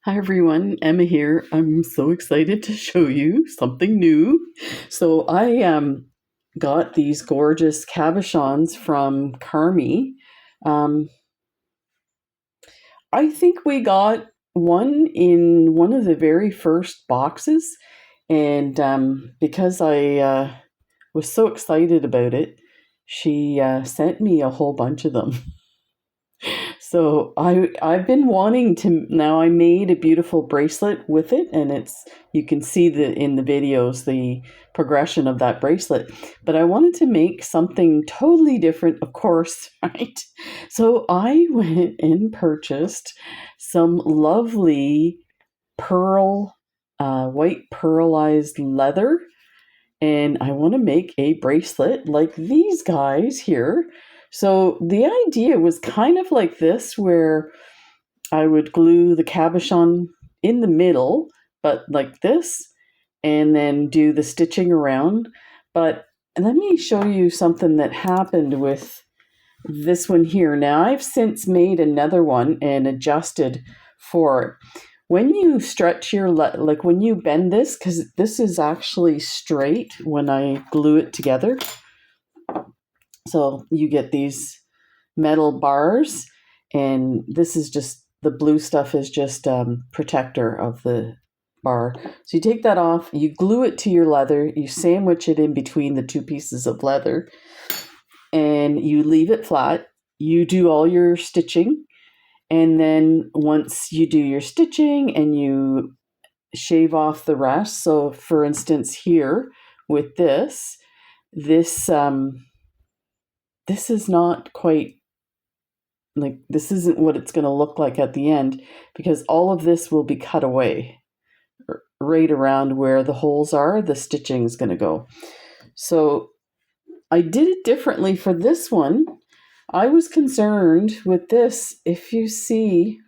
Hi everyone, Emma here. I'm so excited to show you something new. So I got these gorgeous cabochons from Carmi. Um, I think we got one in one of the very first boxes, and because I was so excited about it, she sent me a whole bunch of them. So I've been wanting to now I made a beautiful bracelet with it, and it's you can see the in the videos the progression of that bracelet. But I wanted to make something totally different, of course, right? So I went and purchased some lovely pearl white pearlized leather, and I want to make a bracelet like these guys here. So the idea was kind of like this, where I would glue the cabochon in the middle, but like this, and then do the stitching around. But let me show you something that happened with this one here. Now I've since made another one and adjusted for it. When you stretch your like when you bend this, because this is actually straight when I glue it together, so you get these metal bars, and this is just the blue stuff is just protector of the bar. So you take that off, you glue it to your leather, you sandwich it in between the two pieces of leather, and you leave it flat. You do all your stitching, and then once you do your stitching and you shave off the rest, so for instance here with this is not quite like, this isn't what it's going to look like at the end, because all of this will be cut away right around where the holes are. The stitching is going to go. So I did it differently for this one. I was concerned with this. If you see,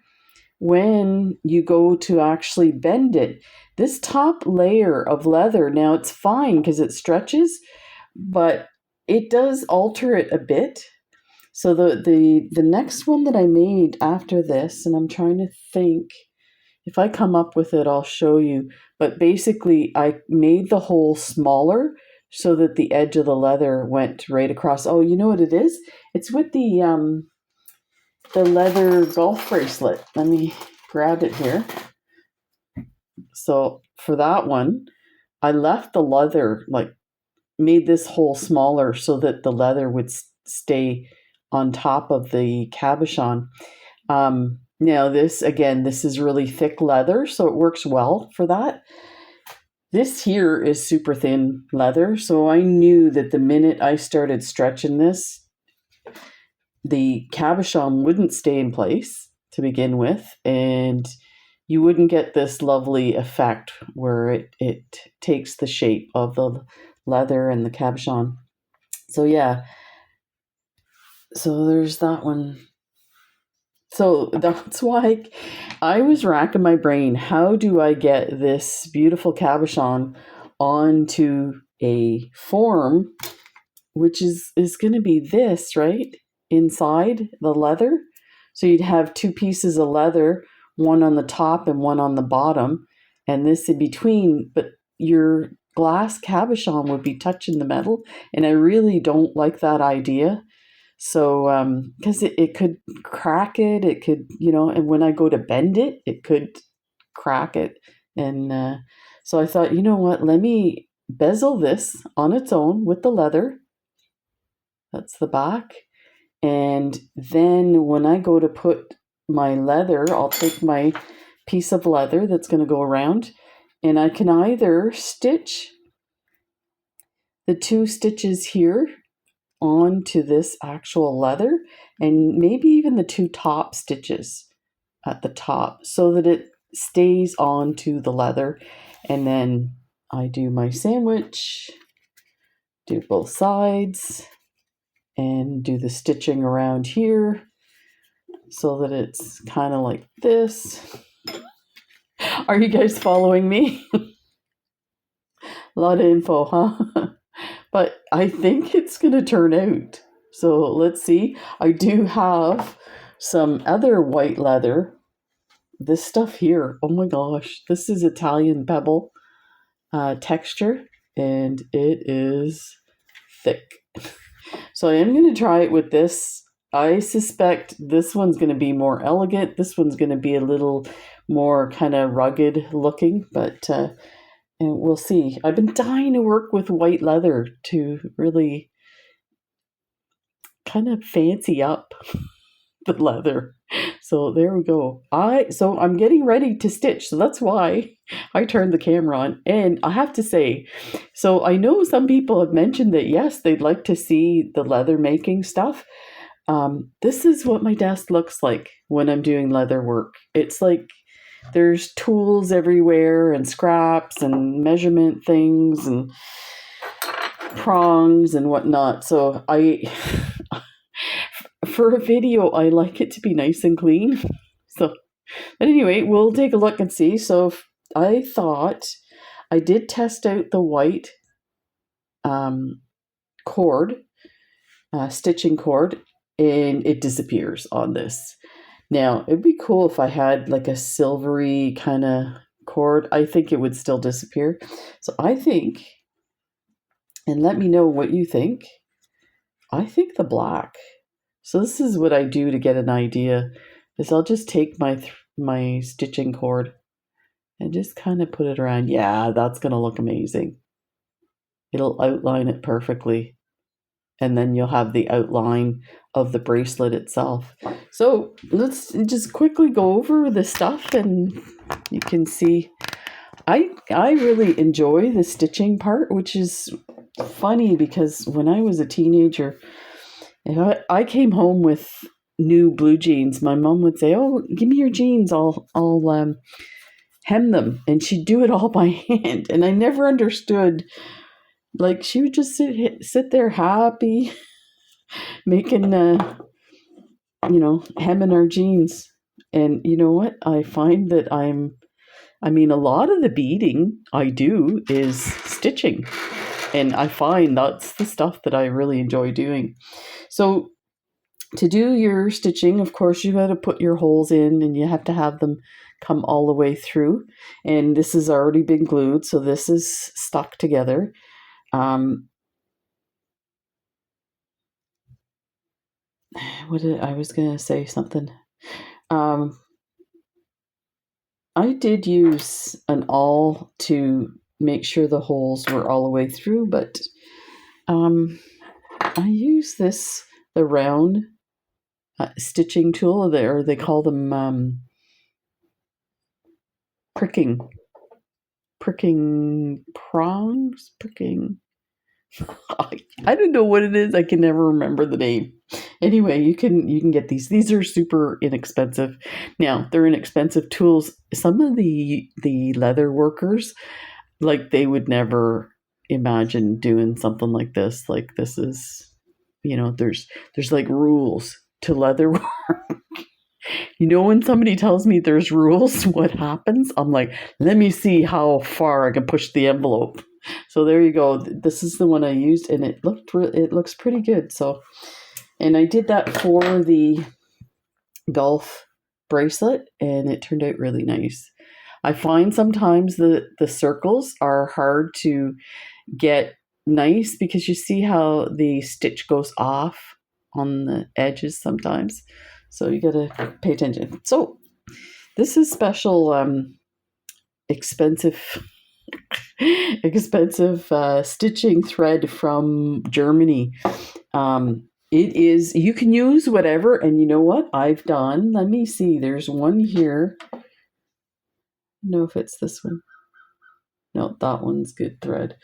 when you go to actually bend it, this top layer of leather, now it's fine because it stretches, but it does alter it a bit. So the next one that I made after this, and I'm trying to think, if I come up with it, I'll show you. But basically, I made the hole smaller so that the edge of the leather went right across. Oh, you know what it is? It's with the leather golf bracelet. Let me grab it here. So for that one, I left the leather, like made this hole smaller so that the leather would stay on top of the cabochon. Now this, again, this is really thick leather, so it works well for that. This here is super thin leather, so I knew that the minute I started stretching this, the cabochon wouldn't stay in place to begin with, and you wouldn't get this lovely effect where it takes the shape of the leather and the cabochon. So yeah, so there's that one. So that's why I was racking my brain. How do I get this beautiful cabochon onto a form, which is going to be this, right? Inside the leather. So you'd have two pieces of leather, one on the top and one on the bottom, and this in between, but your glass cabochon would be touching the metal, and I really don't like that idea. So, because it could crack it, it could, and when I go to bend it, it could crack it. And so I thought, you know what, let me bezel this on its own with the leather. That's the back. And then when I go to put my leather, I'll take my piece of leather that's going to go around, and I can either stitch the two stitches here onto this actual leather, and maybe even the two top stitches at the top so that it stays onto the leather. And then I do my sandwich, do both sides, and do the stitching around here so that it's kind of like this. Are you guys following me? A lot of info, huh? But I think it's going to turn out. So let's see. I do have some other white leather this stuff here, oh my gosh, this is Italian pebble texture, and it is thick. So I am going to try it with this. I suspect this one's going to be more elegant. This one's going to be a little more kind of rugged looking, but and we'll see. I've been dying to work with white leather to really kind of fancy up the leather. So there we go. So I'm getting ready to stitch. So that's why I turned the camera on. And I have to say, so I know some people have mentioned that yes, they'd like to see the leather making stuff. This is what my desk looks like when I'm doing leather work. It's like there's tools everywhere and scraps and measurement things and prongs and whatnot. So for a video, I like it to be nice and clean. So, but anyway, we'll take a look and see. So I thought I did test out the white cord, stitching cord, and it disappears on this. Now, it'd be cool if I had like a silvery kind of cord. I think it would still disappear. So I think, and let me know what you think, I think the black. So this is what I do to get an idea, is I'll just take my stitching cord and just kind of put it around. Yeah, that's going to look amazing. It'll outline it perfectly. And then you'll have the outline of the bracelet itself. So let's just quickly go over the stuff and you can see. I really enjoy the stitching part, which is funny because when I was a teenager, if I came home with new blue jeans, my mom would say, "Oh, give me your jeans. I'll hem them," and she'd do it all by hand. And I never understood. Like she would just sit there happy, making hemming our jeans. And you know what? I find that a lot of the beading I do is stitching. And I find that's the stuff that I really enjoy doing. So to do your stitching, of course, you got to put your holes in and you have to have them come all the way through. And this has already been glued, so this is stuck together. I was going to say something. I did use an awl to make sure the holes were all the way through, but I use the round stitching tool, or they call them pricking prongs, I don't know what it is. I can never remember the name. Anyway, you can get these. These are super inexpensive. Now, they're inexpensive tools. Some of the leather workers, like, they would never imagine doing something like this. Like, this is, there's like rules to leather work. When somebody tells me there's rules, what happens? I'm like, let me see how far I can push the envelope. So there you go. This is the one I used, and it looks pretty good. So, and I did that for the golf bracelet, and it turned out really nice. I find sometimes the circles are hard to get nice because you see how the stitch goes off on the edges sometimes. So you got to pay attention. So this is special, expensive stitching thread from Germany. It is, you can use whatever, and you know what I've done? Let me see. There's one here. I don't know if it's this one. No, that one's good thread.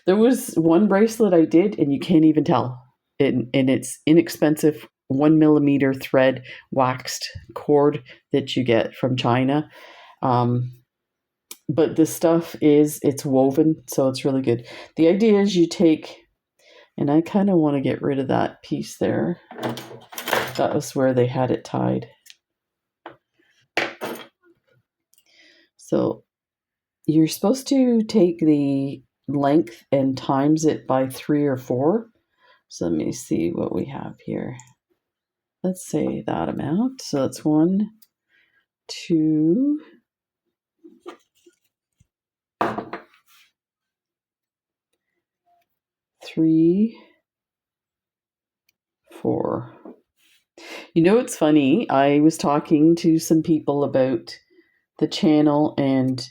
There was one bracelet I did, and you can't even tell. And it's inexpensive 1 millimeter thread waxed cord that you get from China. But this stuff it's woven, so it's really good. The idea is you take, and I kind of want to get rid of that piece there. That was where they had it tied. So you're supposed to take the length and times it by 3 or 4. So let me see what we have here. Let's say that amount. So it's 1, 2, 3, 4. You know, it's funny. I was talking to some people about the channel and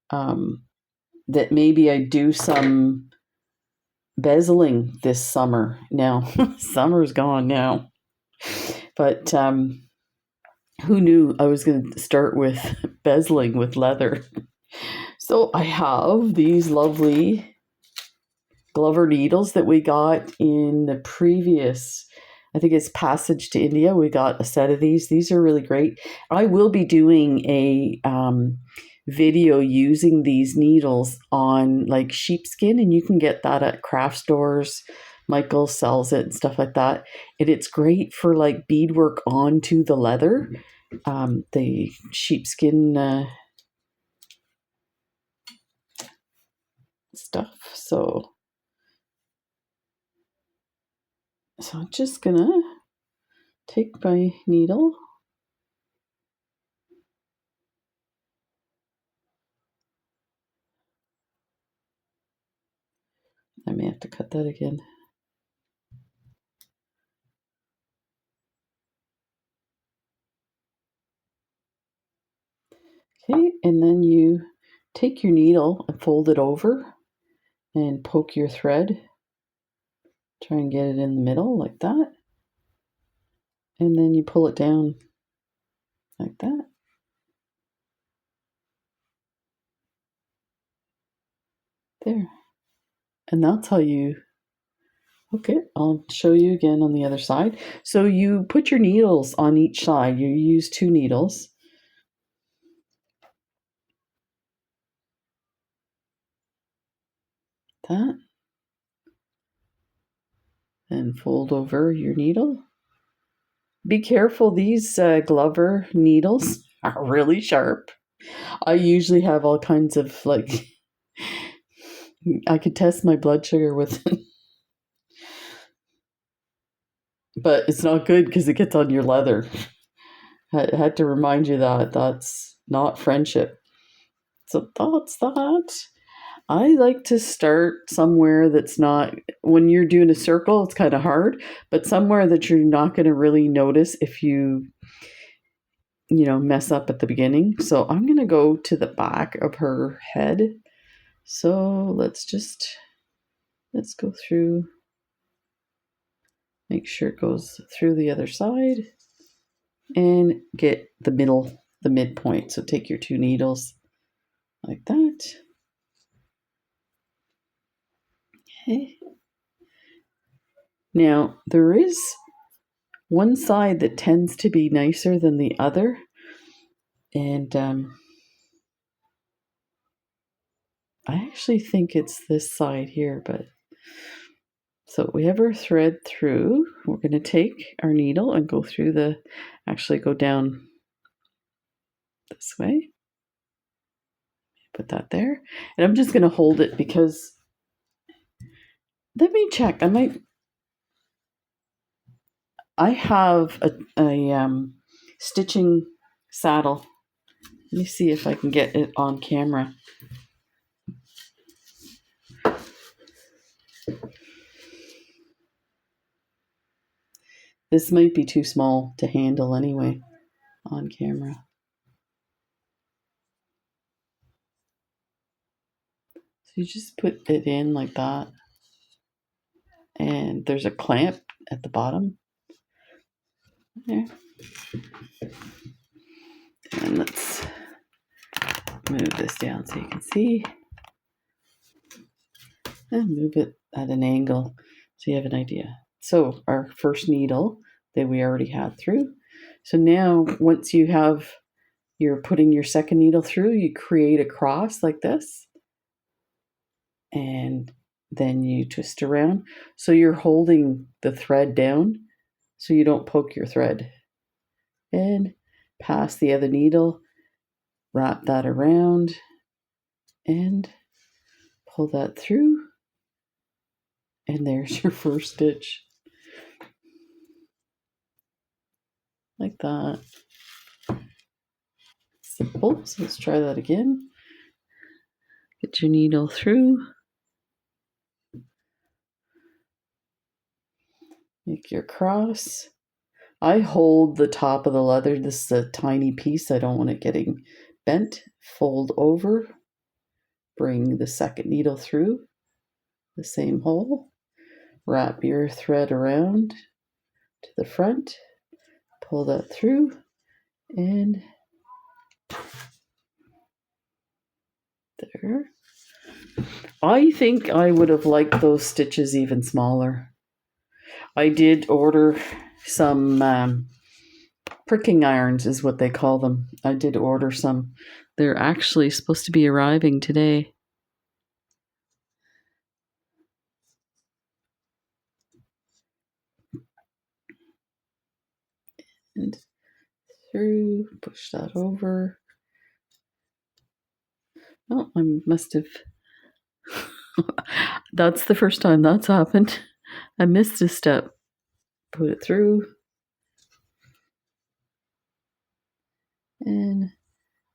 that maybe I do some bezeling this summer. Now, summer's gone now, but who knew I was going to start with bezeling with leather? So I have these lovely Glover needles that we got in the previous, I think it's Passage to India. We got a set of these. These are really great. I will be doing a video using these needles on like sheepskin, and you can get that at craft stores. Michael sells it and stuff like that. And it's great for like beadwork onto the leather. The sheepskin stuff. So I'm just gonna take my needle. I may have to cut that again. Okay, and then you take your needle and fold it over and poke your thread. Try and get it in the middle like that. And then you pull it down like that. There. And that's how you hook it. I'll show you again on the other side. So you put your needles on each side. You use 2 needles. That. And fold over your needle. Be careful, these Glover needles are really sharp. I usually have all kinds of like, I could test my blood sugar with it. But it's not good because it gets on your leather. I had to remind you that that's not friendship. So that's that. I like to start somewhere that's not, when you're doing a circle, it's kind of hard, but somewhere that you're not going to really notice if you mess up at the beginning. So I'm going to go to the back of her head. So let's go through, make sure it goes through the other side and get the midpoint. So take your 2 needles like that. Okay. Now, there is one side that tends to be nicer than the other. And I actually think it's this side here, but so we have our thread through. We're going to take our needle and go go down this way. Put that there. And I'm just going to hold it because, let me check. I have a stitching saddle. Let me see if I can get it on camera. This might be too small to handle anyway on camera. So you just put it in like that. And there's a clamp at the bottom. There. And let's move this down so you can see. And move it at an angle so you have an idea. So our first needle that we already had through. So now once you're putting your second needle through, you create a cross like this. And then you twist around. So you're holding the thread down so you don't poke your thread. And pass the other needle, wrap that around, and pull that through. And there's your first stitch. Like that. simple. So let's try that again. Get your needle through. Make your cross. I hold the top of the leather. This is a tiny piece. I don't want it getting bent. Fold over. Bring the second needle through the same hole. Wrap your thread around to the front. Pull that through and there. I think I would have liked those stitches even smaller. I did order some pricking irons is what they call them. I did order some. They're actually supposed to be arriving today. And through, push that over. Oh, I must have. That's the first time that's happened. I missed a step. Put it through. And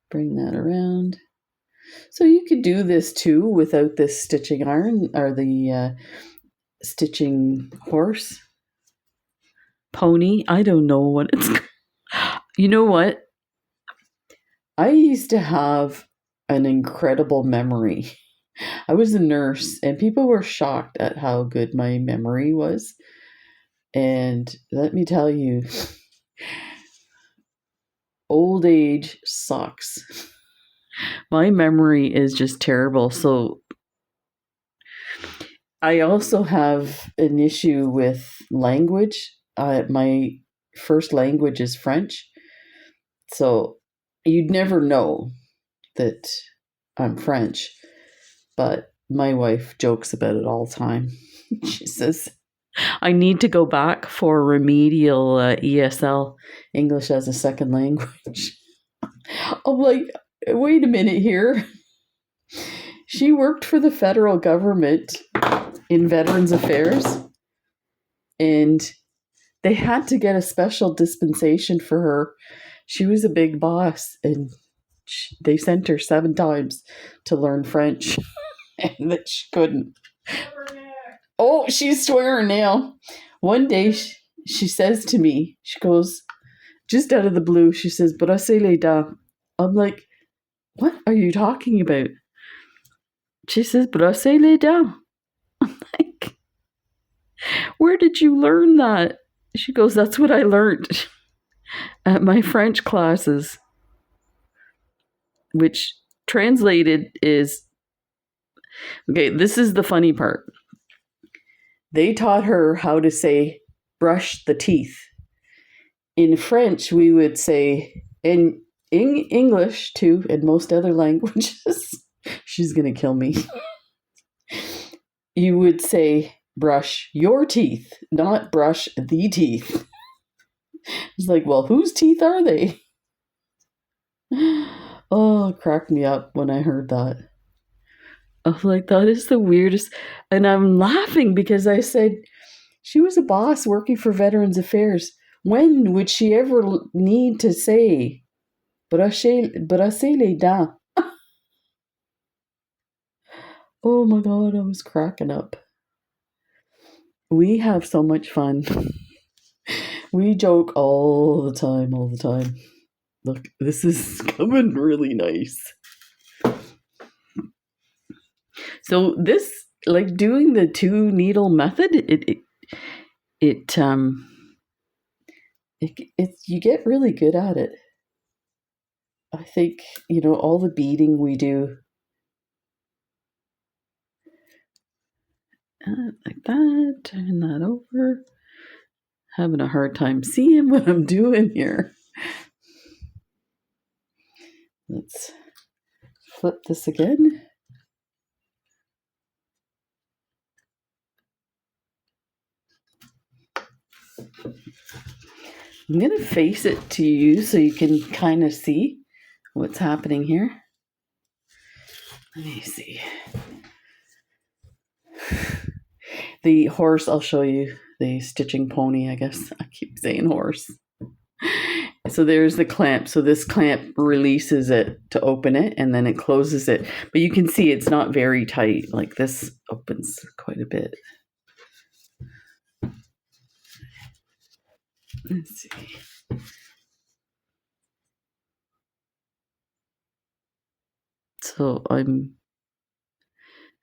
bring that around. So you could do this too without this stitching iron or the stitching horse. Pony. I don't know what it's. You know what? I used to have an incredible memory. I was a nurse and people were shocked at how good my memory was. And let me tell you, old age sucks. My memory is just terrible. So I also have an issue with language. My first language is French. So you'd never know that I'm French. But my wife jokes about it all the time. She says, I need to go back for remedial ESL, English as a second language. I'm like, wait a minute here. She worked for the federal government in Veterans Affairs, and they had to get a special dispensation for her. She was a big boss, and they sent her 7 times to learn French, and that she couldn't. Oh, she's swearing now. One day she says to me, she goes, just out of the blue, she says, bracelets. I'm like, what are you talking about? She says, bracelets. I'm like, where did you learn that? She goes, that's what I learned at my French classes, which translated is, okay, this is the funny part. They taught her how to say, brush the teeth. In French, we would say, in English too, and most other languages, she's going to kill me. You would say, brush your teeth, not brush the teeth. It's like, well, whose teeth are they? Oh, it cracked me up when I heard that. I was like, that is the weirdest. And I'm laughing because I said, she was a boss working for Veterans Affairs. When would she ever need to say, brasser les dents? Oh my God, I was cracking up. We have so much fun. We joke all the time. Look, this is coming really nice. So this, like doing the 2 needle method, it you get really good at it. I think, all the beading we do like that, turn that over. Having a hard time seeing what I'm doing here. Let's flip this again. I'm going to face it to you so you can kind of see what's happening here. Let me see. The horse, I'll show you. The stitching pony, I guess. I keep saying horse. So there's the clamp. So this clamp releases it to open it, and then it closes it. But you can see it's not very tight. Like this opens quite a bit. Let's see. So I'm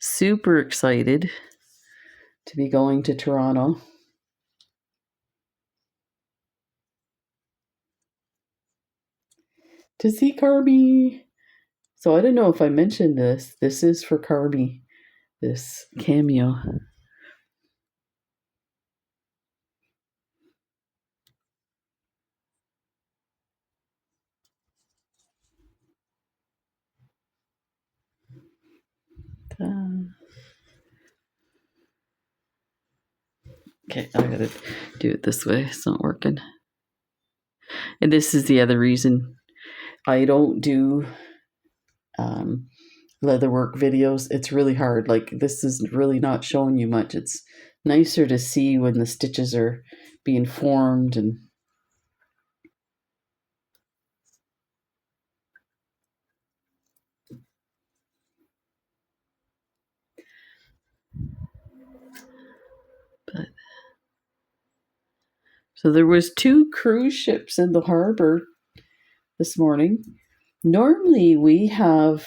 super excited to be going to Toronto. To see Carby. So I don't know if I mentioned this. This is for Carby, this Cameo. Okay, I gotta do it this way. It's not working. And this is the other reason I don't do leatherwork videos. It's really hard. Like, this is really not showing you much. It's nicer to see when the stitches are being formed. And but so there was 2 cruise ships in the harbor this morning. Normally we have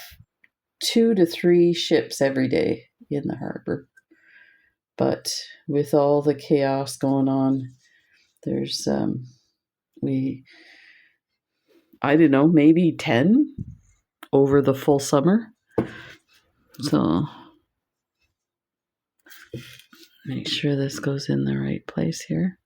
2 to 3 ships every day in the harbor, but with all the chaos going on, there's I don't know, maybe 10 over the full summer. So make sure this goes in the right place here.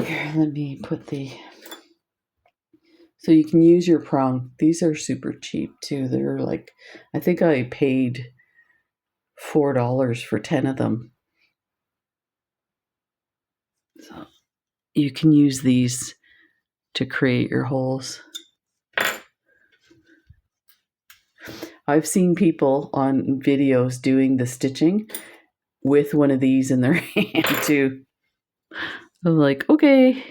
Here, let me put so you can use your prong. These are super cheap too. They're like, I think I paid $4 for 10 of them. So you can use these to create your holes. I've seen people on videos doing the stitching with one of these in their hand too. I'm like, okay,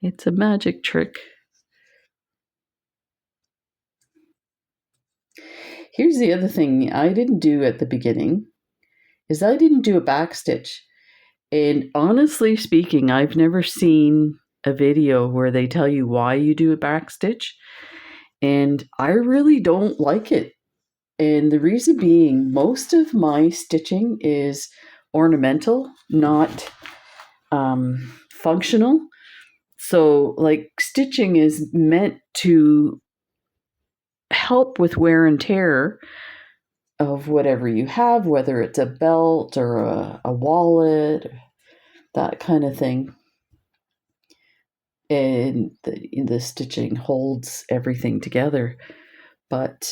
it's a magic trick. Here's the other thing I didn't do at the beginning is I didn't do a back stitch. And honestly speaking, I've never seen a video where they tell you why you do a back stitch. And I really don't like it. And the reason being, most of my stitching is ornamental, not functional. So, like, stitching is meant to help with wear and tear of whatever you have, whether it's a belt or a wallet, that kind of thing. And the stitching holds everything together. But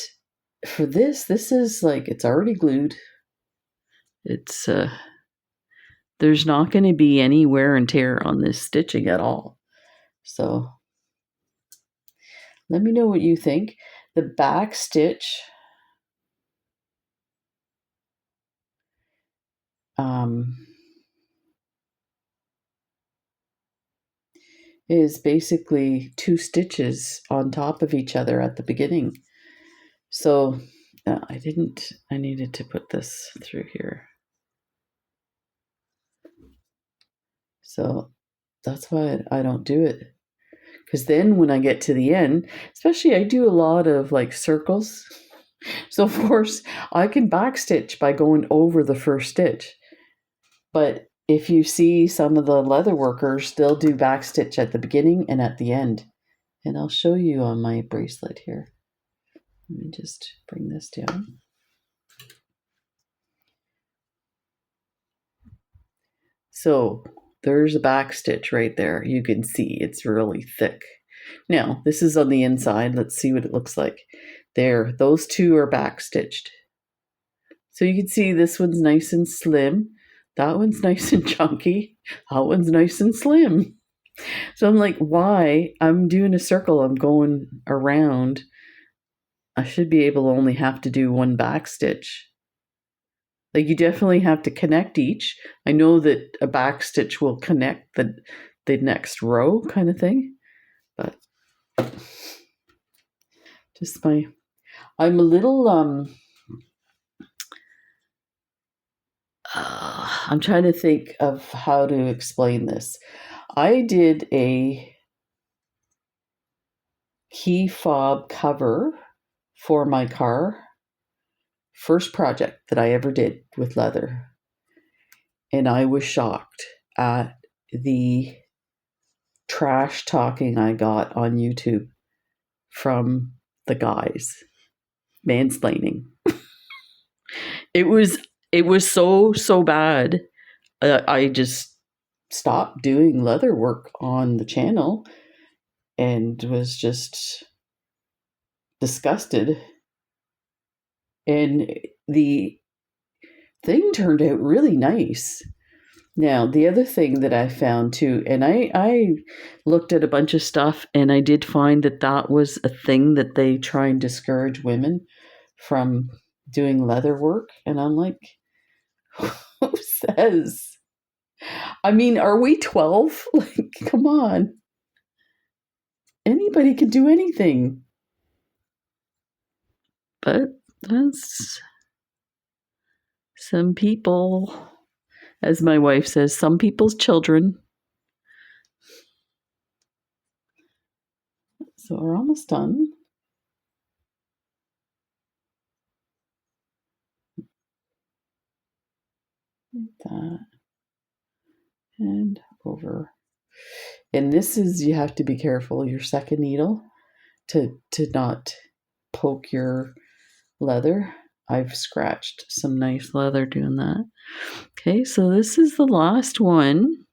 for this is like, it's already glued. It's there's not going to be any wear and tear on this stitching at all. So let me know what you think. The back stitch is basically 2 stitches on top of each other at the beginning. So I needed to put this through here. So that's why I don't do it. Because then when I get to the end, especially I do a lot of like circles. So of course I can backstitch by going over the first stitch. But if you see some of the leather workers, they'll do backstitch at the beginning and at the end. And I'll show you on my bracelet here. Let me just bring this down. So there's a back stitch right there. You can see it's really thick. Now, this is on the inside. Let's see what it looks like. There, those 2 are back stitched. So you can see this one's nice and slim. That one's nice and chunky. That one's nice and slim. So I'm like, why? I'm doing a circle. I'm going around I should be able to only have to do one back stitch. Like you definitely have to connect each. I know that a back stitch will connect the next row kind of thing, but just I'm a little I'm trying to think of how to explain this. I did a key fob cover for my car. First project that I ever did with leather. And I was shocked at the trash talking I got on YouTube from the guys. Mansplaining. It was so bad. I just stopped doing leather work on the channel and was just disgusted. And the thing turned out really nice. Now, the other thing that I found too, and I looked at a bunch of stuff and I did find that that was a thing that they try and discourage women from doing leather work. And I'm like, who says? I mean, are we 12? Like, come on. Anybody can do anything. But that's some people, as my wife says, some people's children. So we're almost done. Like that. And over. And this is, you have to be careful, your second needle, to not poke your leather. I've scratched some nice leather doing that. Okay, so this is the last one.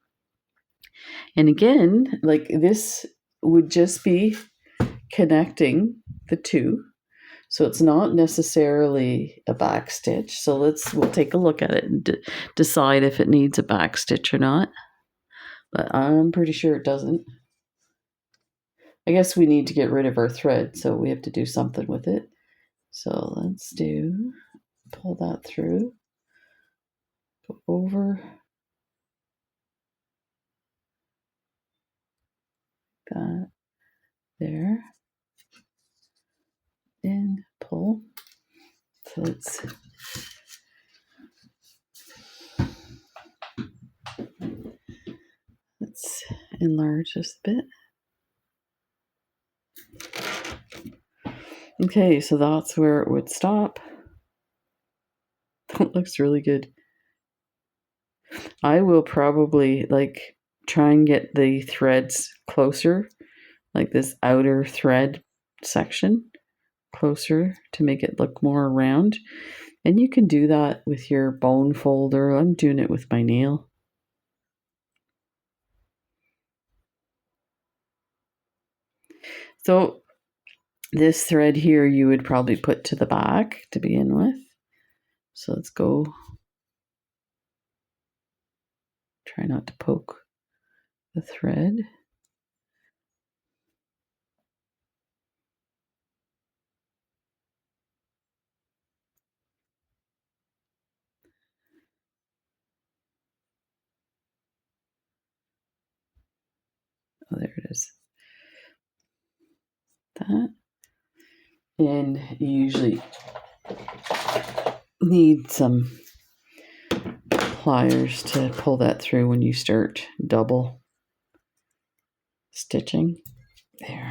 And again, like this would just be connecting the two. So it's not necessarily a back stitch. So we'll take a look at it and decide if it needs a back stitch or not. But I'm pretty sure it doesn't. I guess we need to get rid of our thread, so we have to do something with it. So let's pull that through, go over that there, and pull. So let's enlarge this a bit. Okay, so that's where it would stop. That looks really good. I will probably try and get the threads closer, like this outer thread section closer to make it look more round. And you can do that with your bone folder. I'm doing it with my nail. So this thread here you would probably put to the back to begin with. So let's go. Try not to poke the thread. Oh, there it is. That. And you usually need some pliers to pull that through when you start double stitching. There.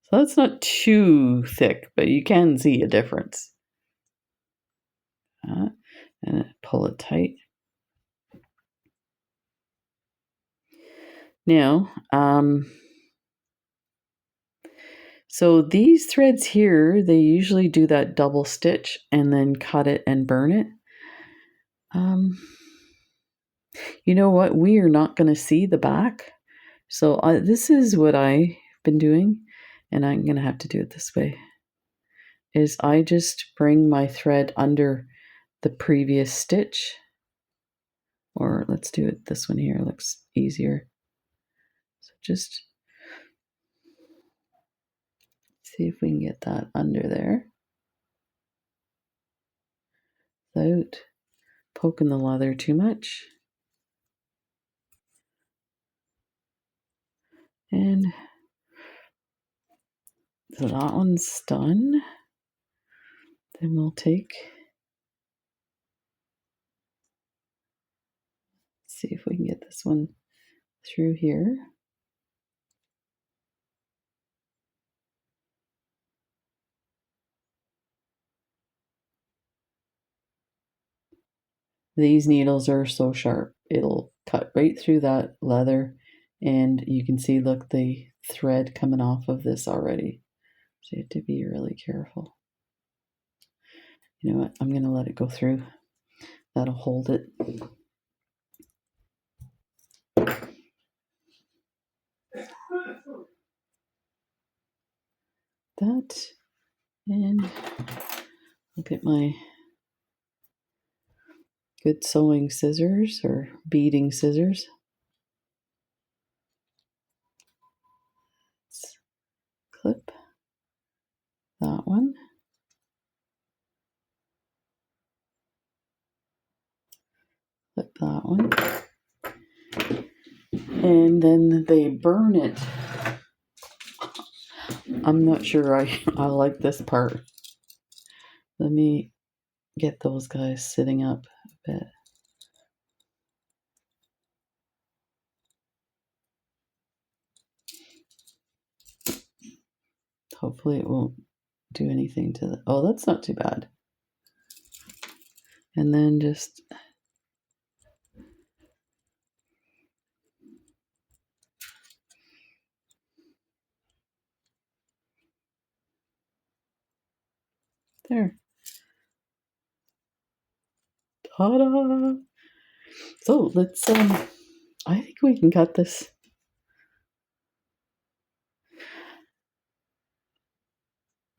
So that's not too thick, but you can see a difference. And pull it tight. Now, so these threads here, they usually do that double stitch and then cut it and burn it. You know what? We are not going to see the back. So this is what I've been doing, and I'm going to have to do it this way, is I just bring my thread under the previous stitch. Or let's do it this one here. It looks easier. So just See if we can get that under there without poking the leather too much. And so that one's done. Then we'll see if we can get this one through here. These needles are so sharp, it'll cut right through that leather, and you can see, look, the thread coming off of this already. So you have to be really careful. You know what? I'm going to let it go through. That'll hold it. That, and I'll get my good sewing scissors or beading scissors. Let's clip that one. Clip that one. And then they burn it. I'm not sure I like this part. Let me get those guys sitting up a bit. Hopefully it won't do anything to the... Oh, that's not too bad. And then just... There. Ta-da! So let's, I think we can cut this.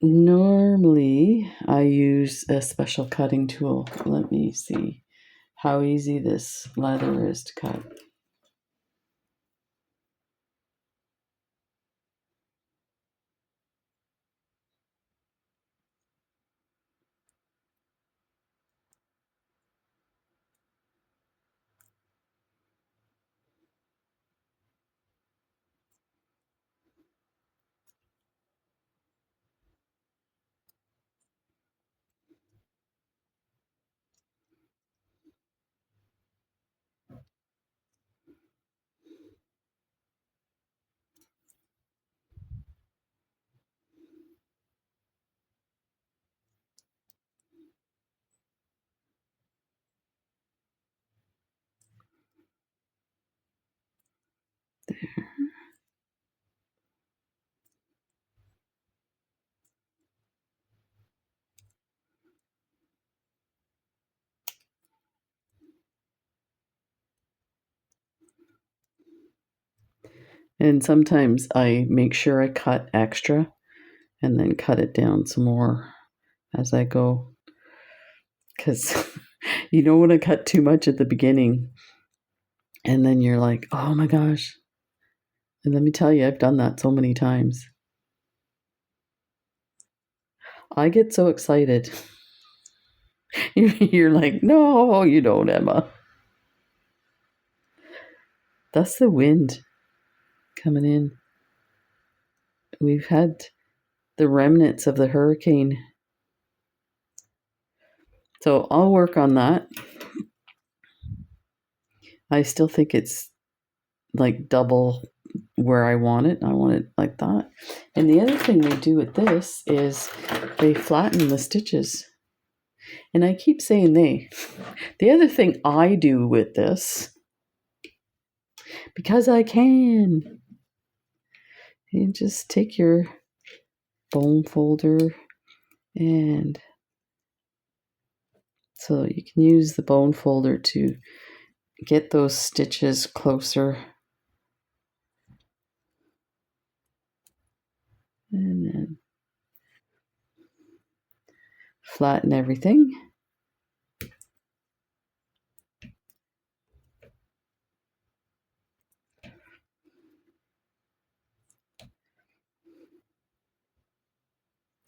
Normally, I use a special cutting tool. Let me see how easy this leather is to cut. And sometimes I make sure I cut extra and then cut it down some more as I go. Because you don't want to cut too much at the beginning. And then you're like, oh my gosh. And let me tell you, I've done that so many times. I get so excited. You're like, no, you don't, Emma. That's the wind coming in. We've had the remnants of the hurricane. So I'll work on that. I still think it's like double where I want it. I want it like that. And the other thing they do with this is they flatten the stitches. And I keep saying they. The other thing I do with this, because I can, you just take your bone folder, and so you can use the bone folder to get those stitches closer. And then flatten everything.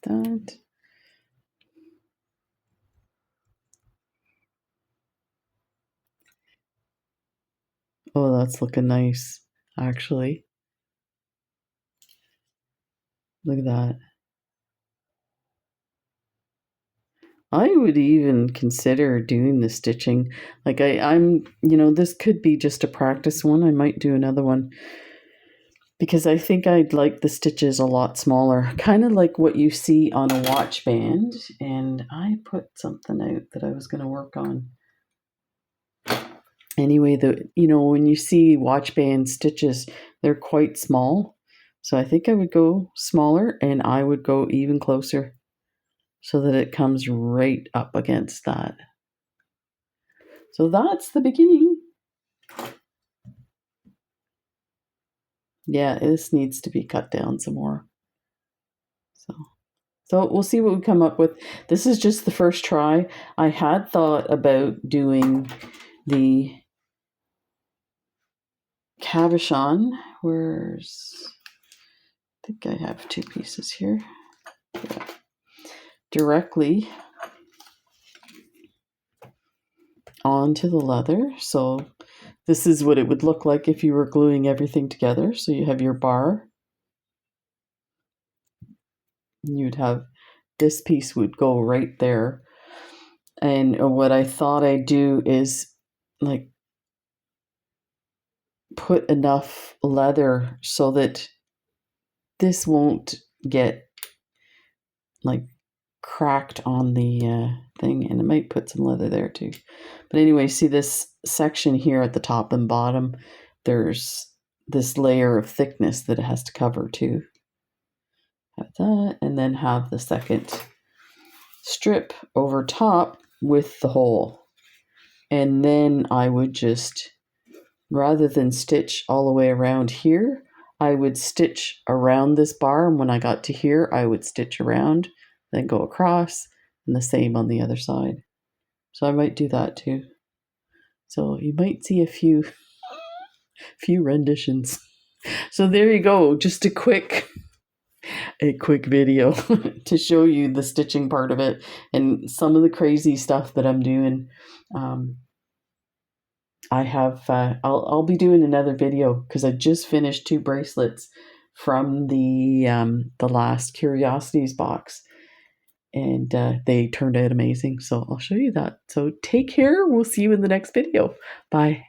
that. Oh, that's looking nice, actually. Look at that. I would even consider doing the stitching. Like I'm, this could be just a practice one. I might do another one because I think I'd like the stitches a lot smaller, kind of like what you see on a watch band. And I put something out that I was going to work on. Anyway, when you see watch band stitches, they're quite small. So I think I would go smaller and I would go even closer so that it comes right up against that. So that's the beginning. Yeah, this needs to be cut down some more. So we'll see what we come up with. This is just the first try. I had thought about doing the cabochon. I think I have 2 pieces here. Yeah. Directly onto the leather. So this is what it would look like if you were gluing everything together. So you have your bar. You'd have this piece would go right there. And what I thought I'd do is like put enough leather so that this won't get like cracked on the thing, and it might put some leather there too. But anyway, see this section here at the top and bottom, there's this layer of thickness that it has to cover too. Have that, and then have the second strip over top with the hole. And then I would just, rather than stitch all the way around here, I would stitch around this bar, and when I got to here, I would stitch around, then go across, and the same on the other side. So I might do that too. So you might see a few renditions. So there you go, just a quick video to show you the stitching part of it and some of the crazy stuff that I'm doing. I have I'll be doing another video because I just finished 2 bracelets from the last Curiosities box, and they turned out amazing. So I'll show you that. So take care. We'll see you in the next video. Bye.